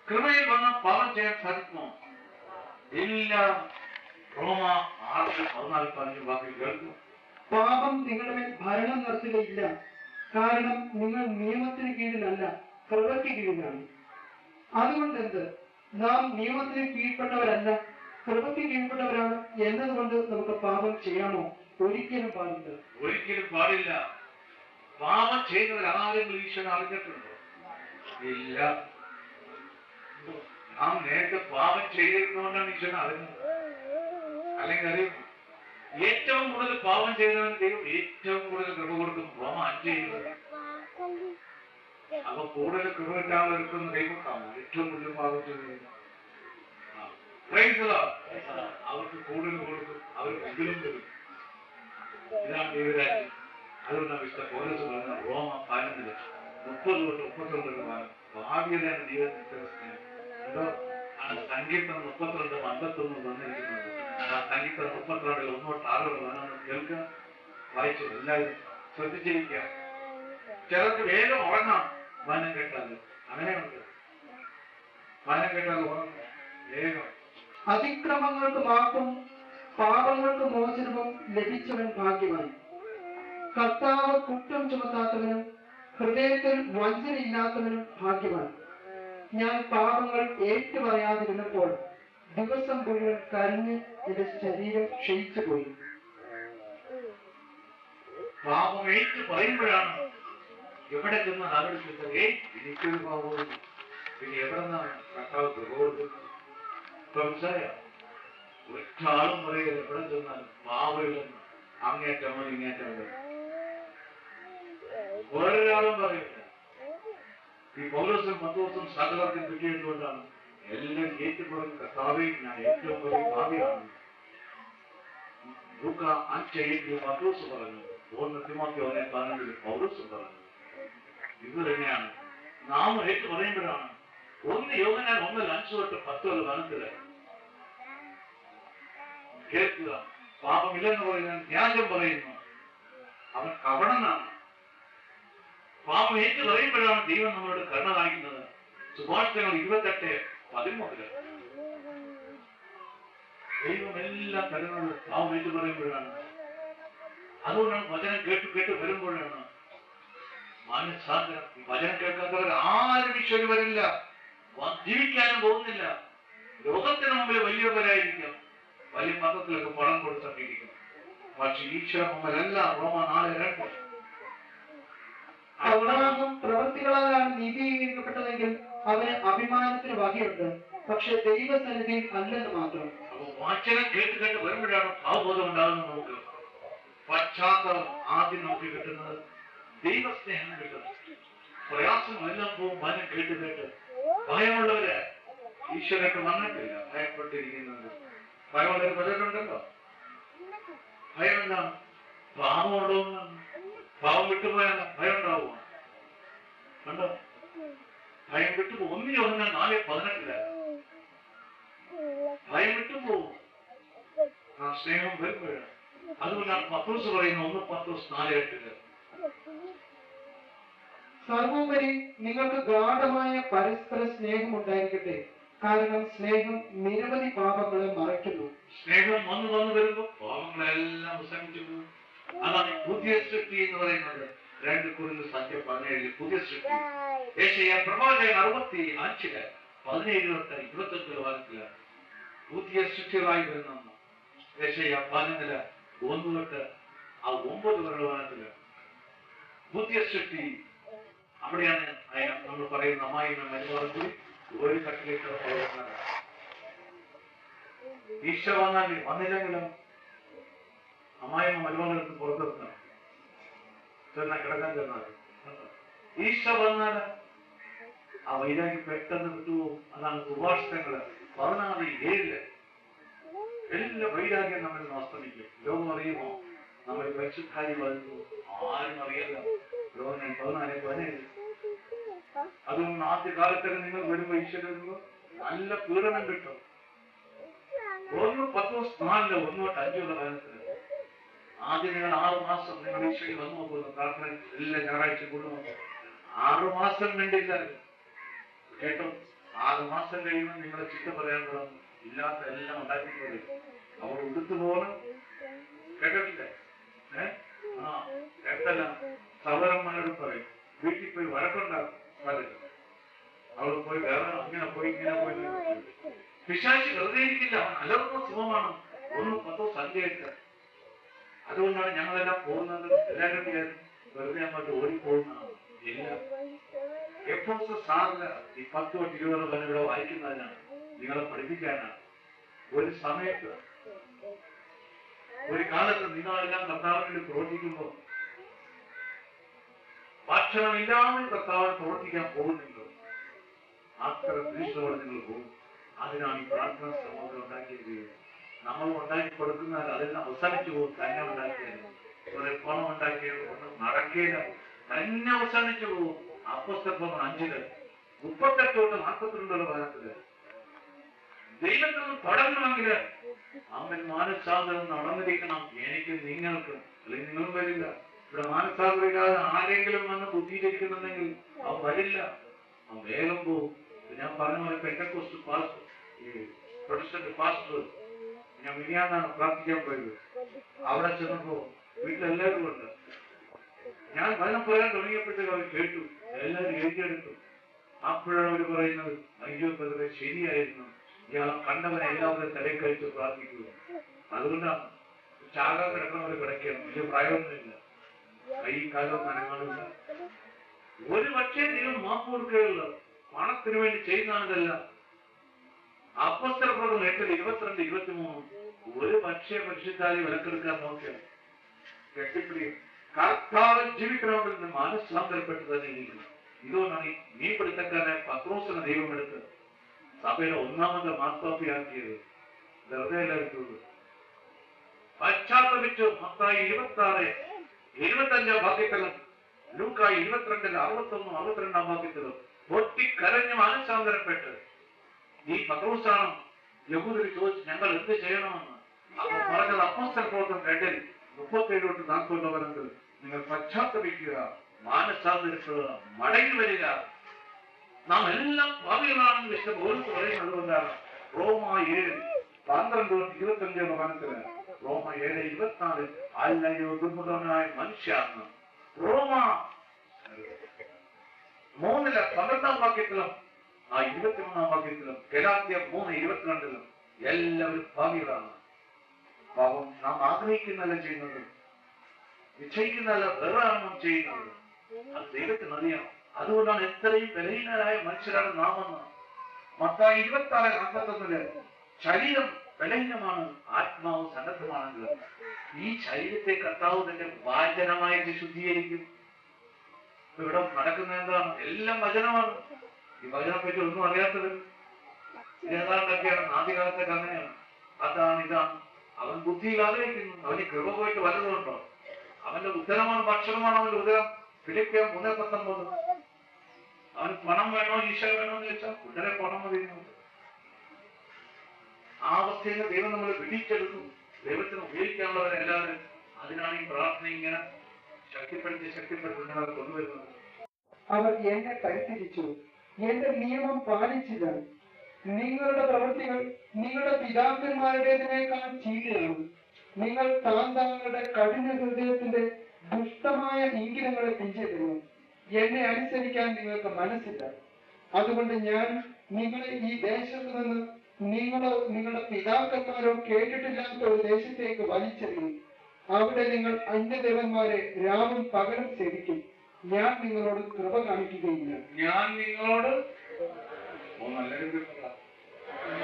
കൃപയിൽ വന്ന പാപം ചെയ്യാൻ സാധിക്കുമോ? ഇല്ല. റോമ 6:14-15 വാക്കിൽ കേൾക്കും. പാപം നിങ്ങളുടെ മേൽ ഭരണം നടത്തുകയില്ല, കാരണം നിങ്ങൾ നിയമത്തിന് കീഴിലല്ല, കൃപയ്ക്ക് കീഴിലാണ്. അതുകൊണ്ട് എന്ത്? നാം നിയമത്തിന് കീഴ്പ്പെട്ടവരല്ല, കൃപയ്ക്ക് കീഴ്പ്പെട്ടവരാണ് എന്നതുകൊണ്ട് നമുക്ക് പാപം ചെയ്യാമോ? ഒരിക്കലും പാടില്ല. ഒരിക്കലും പാടില്ല. പാപം ചെയ്യുന്നവർ ആരെങ്കിലും ഈശ്വരൻ അറിഞ്ഞിട്ടുണ്ടോ? ഇല്ല. നാം നേരത്തെ പാപം ചെയ്തിരുന്നതുകൊണ്ടാണ് ഈശ്വരൻ അറിഞ്ഞത്. അല്ലെങ്കിൽ അറിയും. ഏറ്റവും കൂടുതൽ പാപം ചെയ്തവന് ദൈവം ഏറ്റവും കൂടുതൽ കൃപ കൊടുക്കും. റോമ 5:20. അപ്പൊ കൂടുതൽ കൃപ കിട്ടാൻ എടുക്കുന്ന ദൈവത്താമോ ഏറ്റവും കൂടുതൽ പാപം ചെയ്തത്? അവർക്ക് കൂടുതൽ കൊടുക്കും, അവർക്ക് ഇതിലും വരും. ഇതാണ് ദൈവരാജ്യം. അതുകൊണ്ടാണ് വിശുദ്ധ പൗലോസ് പറയുന്നത് റോമ 11:30-32 ഭാവിയിലാണ് ദൈവത്തിന്റെ സ്നേഹം. എന്തോ ആണ് സങ്കീർത്തനം 32:51 തന്നിരിക്കുന്നത്. ആ സങ്കീർത്തനം 32:1-6 വേണമെന്ന് കേൾക്കുക, വായിച്ചു എല്ലാവരും ശ്രദ്ധിച്ചിരിക്കുക. ചിലർക്ക് വേഗം ഉറങ്ങാം വനം കേട്ടാൽ. അങ്ങനെയുണ്ട്. വനം കേട്ടാൽ ഉറങ്ങും വേഗം. അതിക്രമങ്ങൾക്ക് മാപ്പും പാപങ്ങൾക്ക് മോചനവും ലഭിച്ചവൻ ഭാഗ്യവാൻ. കർത്താവ് കുറ്റം ചുമത്താത്തവനും ഹൃദയത്തിൽ വഞ്ചനയില്ലാത്തവനും ഭാഗ്യവാൻ. ഞാൻ പാപങ്ങൾ ഏറ്റുപറയാതിരുന്നപ്പോൾ ദിവസം മുഴുവൻ കരഞ്ഞ് എന്റെ ശരീരം ക്ഷയിച്ചു പോയി. പാപം ഏറ്റു പറയുമ്പോഴാണ് എവിടെ ചെന്ന് ആലോചിച്ചത്, എനിക്കൊരു പാപവും പിന്നെ എവിടെ നിന്നാണ് കർത്താവ് കൃപ കൊടുക്കുന്നത്? ഒറ്റാളും പറയുക എവിടെ ചെന്നാൽ പാവയില്ലെന്ന് അങ്ങേറ്റമോ ഇങ്ങേറ്റമോ ഒരാളും പറയില്ല. ഈ പൗലോസും പത്രോസും സകലർക്കും കിട്ടിയതുകൊണ്ടാണ് എല്ലാം ഏറ്റുപറഞ്ഞ കർത്താവേ ഞാൻ ഏറ്റവും വലിയ ഭാവിയാണ്. ലൂക്ക 5:7 പത്രോസ് പറഞ്ഞു, 1 തിമോത്തി 1:12 പൗലോസ് പറഞ്ഞു. ഇത് തന്നെയാണ് നാം ഏറ്റു പറയുമ്പോഴാണ്. 1 യോഹന്നാൻ 1:5-10 കേൾക്കുക. പാപമില്ലെന്ന് പറയുന്നത് വ്യാജം പറയുന്നു, അവൻ കപടനാണ്. പാപം ഏറ്റു പറയുമ്പോഴാണ് ദൈവം നമ്മളോട് കരുണ കാണിക്കുന്നത്. സുഭാഷിതങ്ങൾ 28:13 ദൈവം എല്ലാം തരുന്നത് പാപം ഏറ്റു പറയുമ്പോഴാണ്. അതുകൊണ്ടാണ് വചനം കേട്ട് വരുമ്പോഴാണ് മനസ്സാന്തരം. ഈ വചനം കേൾക്കാത്തവർ ആരും ഈശ്വരൻ വരില്ല, ജീവിക്കാനും പോകുന്നില്ല. ലോകത്തിന് മുമ്പിൽ വലിയവരായിരിക്കും, വലിയ മതത്തിലൊക്കെ പണം കൊടുത്തിരിക്കും. പക്ഷെ ഈശ്വര മുമ്പിലെല്ലാം റോമ 4:2 അബ്രഹാം പ്രവൃത്തികളാലാണ് നീതീകരിക്കപ്പെട്ടതെങ്കിൽ അവന് അഭിമാനത്തിന് വകയുണ്ട്, പക്ഷെ ദൈവസന്നിധിയിൽ അല്ലെന്ന് മാത്രം. അപ്പൊ വാചനം കേട്ട് വരുമ്പോഴാണ് ഭാവബോധം ഉണ്ടാകുന്നത്. നമുക്ക് പശ്ചാത്തലം ആദ്യം നമുക്ക് കിട്ടുന്നത് ദൈവസ്നേഹം കിട്ടുന്നത്. പ്രയാസങ്ങളെല്ലാം പോകും വചനം കേട്ട്. ഭയമുള്ളവര് ഈശ്വരൊക്കെ വന്നിട്ടില്ല, ഭയപ്പെട്ടിരിക്കുന്നുണ്ട്. ഭയമുള്ളവർ പലരുണ്ടല്ലോ. ഭയം എന്താണ്? പാപമുള്ളതെന്നാണ്. പാവം വിട്ടുപോയാൽ ഭയം ഉണ്ടാവുക കണ്ടോ? ഭയം വിട്ടുപോകും. 1 യോഹന്നാൻ 4:18 ഭയം വിട്ടുപോകും. ആ സ്നേഹം വരുമ്പോഴാണ്. അതുകൊണ്ടാണ് പത്രോസ് പറയുന്നത് 1 പത്രോസ് 4:8 സർവോപരി നിങ്ങൾക്ക് ഗാഢമായ പരസ്പര സ്നേഹം ഉണ്ടായിരിക്കട്ടെ, കാരണം സ്നേഹം നിരവധി പാപങ്ങളെ മറയ്ക്കുന്നു. സ്നേഹം വന്നു വരുമ്പോ പാപങ്ങളെല്ലാം അവസാനിച്ചു പോകും. അതാണ് പുതിയ സൃഷ്ടി എന്ന് പറയുന്നത്. 2 Corinthians 5:17 പുതിയ സൃഷ്ടി. യെശയ്യാ പ്രവാചകൻ 65:17-25 വാക്യത്തിലാണ് പുതിയ സൃഷ്ടികളായി വരുന്ന യെശയ്യാ 11:1-9 വാക്യത്തിലാണ് പുതിയ സൃഷ്ടി. അവിടെയാണ് നമ്മൾ പറയുന്ന അമ്മായിമ്മ മരുമകളും കൂടി ഒരു കട്ടിലേക്ക് പോകുന്നത്. ഈശോ വന്നില്ലെങ്കിലും അമ്മായിമ്മ മരുമകൾക്ക് പുറത്തെത്തണം, കിടക്കാൻ ചെന്നാൽ ഈശോ വന്നാൽ ആ വൈരാഗ്യം പെട്ടെന്ന് വിട്ടുപോകും. അതാണ് സുഭാഷിതങ്ങള് 16:7 എല്ലാ വൈരാഗ്യം നമ്മൾ നഷ്ടമിക്കും. ലോകം അറിയുമോ നമ്മൾ പരിശുദ്ധായി വരുന്നു? ആരും അറിയില്ല. ലോകം 14:17. അതുകൊണ്ട് ആദ്യ കാലത്തൊക്കെ നിങ്ങൾ വരുമ്പോ ഈശ്വരൻ വരുമ്പോ നല്ല പീഡനം കിട്ടും. 1 പത്രോസ് 4:1-5 കാലത്ത് ആദ്യം നിങ്ങൾ 6 മാസം നിങ്ങൾ ഈശ്വരി വന്നു നോക്കുന്നു. പ്രാർത്ഥന എല്ലാ ഞായറാഴ്ച കൊണ്ടുവന്നു 6 മാസം വേണ്ടില്ല കേട്ടോ. 6 മാസം കഴിയുമ്പോൾ നിങ്ങളെ ചിത്ത പറയാൻ തുടങ്ങും. ഇല്ലാത്ത എല്ലാം ഉണ്ടാക്കി പറയും. അവർ ഉടുത്തു പോകണം. കേട്ടിട്ടില്ലേ? കേട്ടല്ല സഹോദരന്മാരോട് പറയും, വീട്ടിൽ പോയി വഴക്കുണ്ടാകും. അവൾ പോയി വേറെ അങ്ങനെ പോയി ഇങ്ങനെ പോയി. പിശാച് വെറുതെ ഇരിക്കില്ല, അവൻ അലർന്ന സുഖമാണ്. 1-10 സന്ധ്യയൊക്കെ. അതുകൊണ്ടാണ് ഞങ്ങളെല്ലാം പോകുന്നത്. എല്ലാവരും വെറുതെ അങ്ങോട്ട് ഓടിപ്പോകുന്നതാണ്. ഇല്ല, എപ്പോഴും സാറിന് ഈ 10 തൊട്ട് 20 വരെ ഇവിടെ വായിക്കുന്നതിനാണ്, നിങ്ങളെ പഠിപ്പിക്കാനാണ്. ഒരു സമയത്ത് ഒരു കാലത്ത് നിങ്ങളെല്ലാം കർത്താവിന് പ്രവർത്തിക്കുമ്പോൾ ഭക്ഷണമില്ലാതെ കർത്താവിന് പ്രവർത്തിക്കാൻ പോകുന്നുണ്ടോ? അത്ര ദൃഷ്ടോടെ നിങ്ങൾ പോകും. അതിനാണ് ഈ പ്രാർത്ഥന സമൂഹം ഉണ്ടാക്കിയത്. നമ്മൾ ഉണ്ടാക്കി കൊടുക്കുന്ന അതെല്ലാം അവസാനിച്ചു പോകും. തന്നെ ഉണ്ടാക്കിയത് ഒരു പണം ഉണ്ടാക്കിയത് ഒന്നും നടക്കില്ല, തന്നെ അവസാനിച്ചു പോകും. അപ്പോസ്തലർ 5 38 തൊട്ട് 42 ഭാഗത്തില് ദൈവത്തിൽ നിന്ന് തുടങ്ങണമെങ്കിൽ അവൻ മാനസാന്തരം നടന്നിരിക്കണം. എനിക്ക് നിങ്ങൾക്ക്, അല്ലെങ്കിൽ നിങ്ങളും വരില്ല. ഇവിടെ മാനസാന്തരം ഇല്ലാതെ ആരെങ്കിലും വന്ന് ബുദ്ധിയിരിക്കുന്നുണ്ടെങ്കിൽ അവൻ വരില്ല, അവൻ വേഗം പോകും. ഞാൻ പറഞ്ഞ പോലെ പെന്തക്കോസ്റ്റ് പാസ്റ്റർ, ഈ പ്രൊട്ടസ്റ്റന്റ് പാസ്റ്റർ, ഞാൻ മിനിയാന്നാണ് പ്രാർത്ഥിക്കാൻ പോയത്. അവിടെ ചെന്നപ്പോ വീട്ടിലെല്ലാവരും ഉണ്ട്. ഞാൻ വചനം പറയാൻ തുടങ്ങിയപ്പോഴത്തേക്ക് അവർ കേട്ടു, എല്ലാവരും എഴുതിയെടുത്തു. അപ്പോഴാണ് അവർ പറയുന്നത്, അയ്യോ ബ്രദറെ, ശരിയായിരുന്നു, ഇയാളെ കണ്ടവനെ എല്ലാവരും തലയിൽ കഴിച്ച് പ്രാർത്ഥിക്കുക. അതുകൊണ്ടാണ് ചാകാൻ കിടക്കുന്നവർ കിടക്കണം. വലിയ പ്രായമൊന്നുമില്ല, കൈ കാലം നനങ്ങാനില്ല. ഒരു പക്ഷേ നിങ്ങൾ മാപ്പ് കൊടുക്കുകയുള്ളൂ. പണത്തിന് വേണ്ടി ചെയ്യുന്നതല്ല. അപ്പോസ്തലർ 8:22-23 ഒരു പക്ഷേ പരിശുദ്ധാലി വിലക്കെടുക്കാൻ നോക്കിയാണ്. കെട്ടിപ്പിടിയും കർത്താവിൽ ജീവിക്കണമെങ്കിൽ നിന്ന് മാനസാന്തരപ്പെട്ട് തന്നെ ഇരിക്കണം. ഇതുകൊണ്ടാണ് ഈ മീൻപിടുത്തക്കാരനെ പത്രോസിനെ ദൈവം എടുത്ത് സഭയുടെ 1ാമത്തെ മാർപ്പാപ്പിയാക്കിയത്. വെറുതെ എല്ലാവരും പശ്ചാത്തപിച്ചു. മത്തായി 26:25 വാക്യത്തിലും ലൂക്കായി 22:61-62 വാക്യത്തിലും പൊട്ടിക്കരഞ്ഞ് മാനസാന്തരപ്പെട്ട് ഈ പത്രോസാണ് യഹൂദർ ചോദിച്ചു, ഞങ്ങൾ എന്ത് ചെയ്യണമെന്ന്. അപ്പൊ പറഞ്ഞത് അപ്പോസ്തല പ്രവർത്തനം 2:37-40 വരുന്നത്, നിങ്ങൾ പശ്ചാത്തപിക്കുക, മാനസാന്തരപ്പെടുക, മടങ്ങി വരിക. നാം എല്ലാം ഭാവികളാണെന്ന് വിശുദ്ധ പൗലോസ് പറയുന്നത് കൊണ്ടാണ് റോമ 7:12-25 മനസ്സില് റോമ 7:24 അല്ലയോ ദുർമുഖനായ മനുഷ്യാന്ന്. റോമ 3:12 വാക്യത്തിലും 23 വാക്യത്തിലും ഗലാത്യ 3:22 എല്ലാവരും ഭാവികളാണ്. പാപം നാം ആഗ്രഹിക്കുന്നല്ല ചെയ്യുന്നത്, നിശ്ചയിക്കുന്നല്ല വേറെയാണ് നാം ചെയ്യുന്നത്. അത് ദൈവത്തിന് അറിയാം. അതുകൊണ്ടാണ് എത്രയും ബലഹീനരായ മനുഷ്യരാണ് നാം എന്ന്. മത്തായി 26:51 ശരീരം ബലഹീനമാണ്, ആത്മാവ് സന്നദ്ധമാണെങ്കിൽ ഈ ശരീരത്തെ കർത്താവ് തന്നെ വാചനമായിട്ട് ശുദ്ധീകരിക്കും. ഇവിടെ നടക്കുന്ന എന്താണ്? എല്ലാം വചനമാണ്. ഈ വചനം പറ്റി ഒന്നും അറിയാത്തത് ഏതാണ്ടൊക്കെയാണ്. ആദ്യകാലത്തൊക്കെ അങ്ങനെയാണ്. അതാണ് ഇതാണ്. അവൻ ബുദ്ധിയിൽ ആഗ്രഹിക്കുന്നു. അവന് കൃപ പോയിട്ട് വല്ലതുണ്ടോ? അവന്റെ ഉത്തരമാണ് ഭക്ഷണമാണ് അവന്റെ ഉദരം. ഫിലിപ്പിയർ 3:19 അവന് പണം വേണോ ഈശോ വേണോ എന്ന് ചോദിച്ചാൽ ഉടനെ പണം മതി. ആ അവസ്ഥയിൽ ദൈവം നമ്മൾ പിടിച്ചെടുക്കും. ദൈവത്തിന് ഉപയോഗിക്കാനുള്ളവരെല്ലാവരും. അതിനാണ് ഈ പ്രാർത്ഥന ഇങ്ങനെ ശക്തിപ്പെടുത്തി കൊണ്ടുവരുന്നത്. അവർ എന്നെ പരിഹരിച്ചു, എന്റെ നിയമം പാലിച്ചില്ല. നിങ്ങളുടെ പ്രവൃത്തികൾ നിങ്ങളുടെ പിതാക്കന്മാരുടേതിനേക്കാൾ ചീത്തയാണ്. നിങ്ങൾ താങ്കളുടെ കഠിന ഹൃദയത്തിന്റെ ദുഷ്ടമായ ഇംഗിതങ്ങളെ പിഞ്ചെല്ലുന്നു. എന്നെ അനുസരിക്കാൻ നിങ്ങൾക്ക് മനസ്സില്ല. അതുകൊണ്ട് ഞാൻ നിങ്ങളെ ഈ ദേശത്ത് നിന്ന് നിങ്ങളോ നിങ്ങളുടെ പിതാക്കന്മാരോ കേട്ടിട്ടില്ലാത്ത ഒരു ദേശത്തേക്ക് വലിച്ചെറിയും. അവിടെ നിങ്ങൾ അന്യദേവന്മാരെ രാവും പകലും സേവിക്കും. ഞാൻ നിങ്ങളോട് കൃപ കാണിക്കുകയില്ല. ഞാൻ നിങ്ങളോട്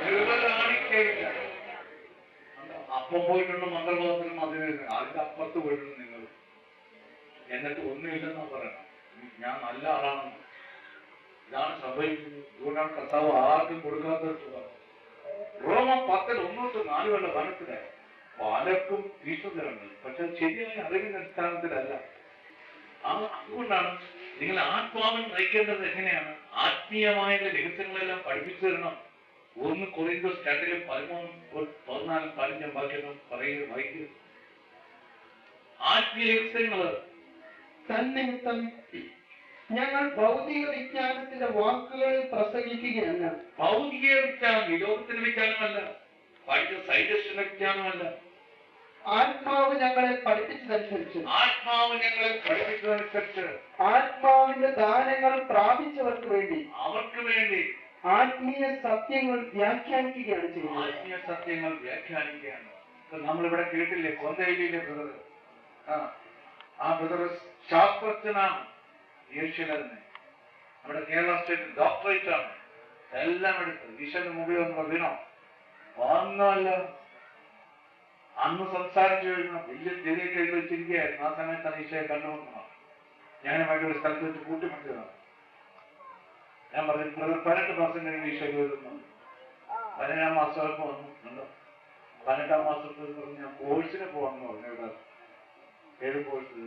കൃപ കാണിക്കുകയില്ല. അപ്പം പോയിട്ടുണ്ട് മന്ത്രവാദത്തിനും അതിന് അതിന്റെ അപ്പുറത്ത് പോയിട്ടുണ്ട് നിങ്ങൾ. എന്നിട്ട് ഒന്നുമില്ലെന്നാ പറയണം. ഞാൻ നല്ല ആളാണെന്ന്. ഇതാണ് സംഭവിക്കുന്നത്. അതുകൊണ്ടാണ് കർത്താവ് ആർക്കും കൊടുക്കാത്തത്. റോമ 10:1-4 വരെ വനത്തില് പലർക്കും ഈശ്വരങ്ങളുണ്ട്. പക്ഷെ ശരിയായ അറിവിന്റെ അടിസ്ഥാനത്തിലല്ല. അതുകൊണ്ടാണ് നിങ്ങൾ ആത്മാവിൽ നയിക്കേണ്ടത്. എങ്ങനെയാണ്? ആത്മീയമായ രഹസ്യങ്ങളെല്ലാം പഠിപ്പിച്ചു തരണം. 1 കൊറിന്തോസ് 2:13-14-15 വാക്യം പറയുക വായിക്കുക. ആത്മീയ രഹസ്യങ്ങള് തന്നിമിത്തം ഞങ്ങൾ ഭൗതിക വിജ്ഞാനത്തിന്റെ വാക്കുകളിൽ പ്രസംഗിക്കുകയല്ല. ഭൗതിക വിജ്ഞാനം ഈ ലോകത്തിന്റെ വിജ്ഞാനമല്ല, പഠിച്ച സൈന്റിസ്റ്റിന്റെ വിജ്ഞാനമല്ല. ആത്മാവ് ഞങ്ങളെ പഠിപ്പിച്ചതനുസരിച്ച്, ആത്മാവിന്റെ ദാനങ്ങൾ പ്രാപിച്ചവർക്ക് വേണ്ടി, അവർക്ക് വേണ്ടി ആത്മീയ സത്യങ്ങൾ വ്യാഖ്യാനിക്കുകയാണ് ചെയ്യുന്നത്. ആത്മീയ സത്യങ്ങൾ വ്യാഖ്യാനിക്കുകയാണ്. നമ്മളിവിടെ കേട്ടില്ലേ, കൊന്തയിലെ ബ്രദർ, ആ ബ്രദർ ശാസ്ത്രജ്ഞനാണ്, ഏഷ്യയിലെ നമ്മുടെ കേരള സ്റ്റേറ്റ് ഡോക്ടറേറ്റ് ആണ്, എല്ലാം എടുത്ത് ഈശ്വരന് മുമ്പിൽ ഒന്ന് വീണോ ഒന്നുമല്ല. അന്ന് സംസാരിച്ചു കഴിഞ്ഞാൽ വലിയ ചെറിയൊക്കെ എഴുതി വെച്ചിരിക്കുകയായിരുന്നു. ആ സമയത്താണ് ഈശോയെ കണ്ടുകൊണ്ടാണ് ഞാനുമായിട്ട് ഒരു സ്ഥലത്ത് വെച്ച് കൂട്ടിമുട്ടിയതാണ്. ഞാൻ പറഞ്ഞു, 18% കഴിഞ്ഞ് ഈശോ വരുന്നു. 17 മാസമൊക്കെ വന്നു. 18 മാസത്തിൽ ഞാൻ കോഴ്സിന് പോകാമെന്ന് പറഞ്ഞു. ഇവിടെ 7 കോഴ്സ്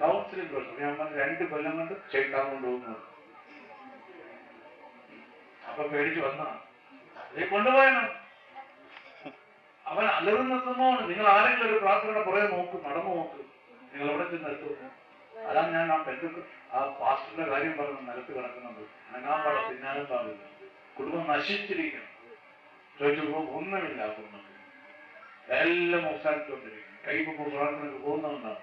കൗൺസിലിംഗ് കോഴ്സ്. ഞാൻ പറഞ്ഞു 2 കൊല്ലം കൊണ്ട് ചെയ്താൻ കൊണ്ടുപോകുന്നു. അപ്പൊ പേടിച്ച് വന്നാണ്, അതേ കൊണ്ടുപോയാണ്. അവൻ അലറുന്ന സംഭവമാണ്. നിങ്ങൾ ആരെങ്കിലും ഒരു പ്രാർത്ഥനയുടെ പുറകെ നോക്കും, നടന്നു നോക്കും, നിങ്ങൾ എവിടെ ചെന്ന് എത്തും. അതാണ് ഞാൻ ആ പാസ്റ്ററിന്റെ കാര്യം പറഞ്ഞു, നിലത്ത് കിടക്കുന്നത് അനങ്ങാൻ പാടില്ല, തിന്നാനും പാടില്ല, കുടുംബം നശിച്ചിരിക്കണം. ചോദിച്ചു ഒന്നുമില്ല, കുടുംബത്തിൽ എല്ലാം അവസാനിച്ചുകൊണ്ടിരിക്കും. കൈപ്പൊക്കെ പ്രാർത്ഥനയ്ക്ക് പോകുന്നതുകൊണ്ടാണ്.